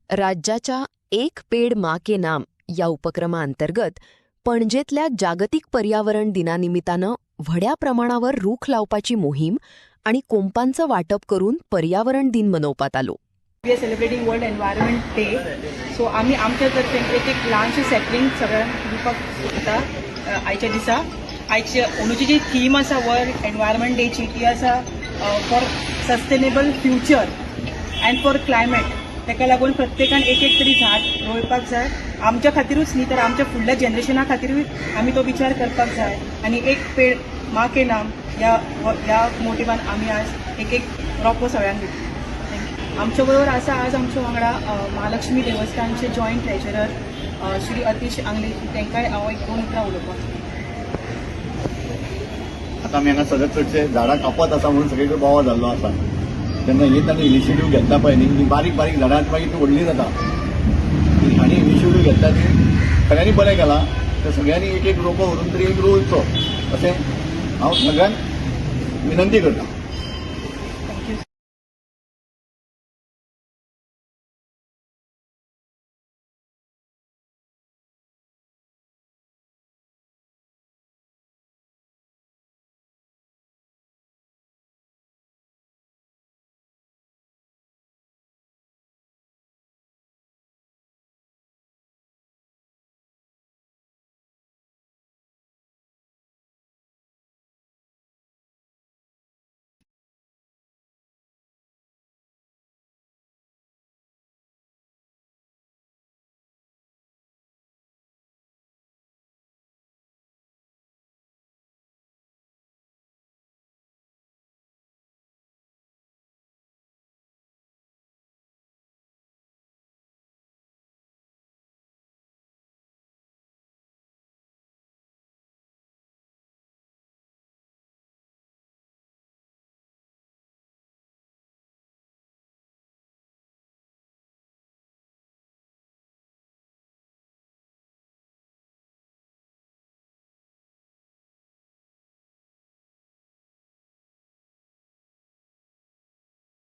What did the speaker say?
राज्याच्या एक पेड माँ के नाम या उपक्रमाअंतर्गत पणजेतल्या जागतिक पर्यावरण दिनानिमित्तानं भड्या प्रमाणावर रूख लावपाची मोहीम आणि कोंपांचं वाटप करून पर्यावरण दिन मनवपात आलो. We are celebrating world environment day. So आम्ही आमच्या तर्फे एक ल्हानशें सॅपलिंग सगळ्यांक दिवपाक सोदता आयच्या दिसा. आयची अंदूची जी थीम आसा वर्ल्ड एनवायरमेंट डेची ती आसा for sustainable future and for climate. ताका लागून प्रत्येकान एक तरी झाड रोवपाक जाय. आमच्या खातीरूच न्ही तर आमच्या फुडल्या जनरेशना खातीरूय आमी तो विचार करपाक जाय. आनी एक पेड माँ के नाम ह्या मोटिवान आमी आज एक रोंपो सगळ्यांक दिता. आमच्या बरोबर आसा आज आमच्या वांगडा महालक्ष्मी देवस्थानचे जॉयंट ट्रेजरर श्री अतीश आंगले. तांकांय हांव एक 2 उतरां उलोवपाक. आता आमी हांगा सगळे चडशे झाडां कापत आसा म्हणून सगळीकडे बोवाळ जाल्लो आसा. तेन्ना हे तांणी इनिशिएटीव घेतला पळय न्ही, बारीक बारीक झाडां मागीर ती व्हडली जाता. हांणी इनिशिएटीव घेतला ती सगळ्यांनी बरें केलां. त्या सगळ्यांनी एक रोंपो व्हरून तरी एक रोवचो अशें हांव सगळ्यांक विनंती करतां.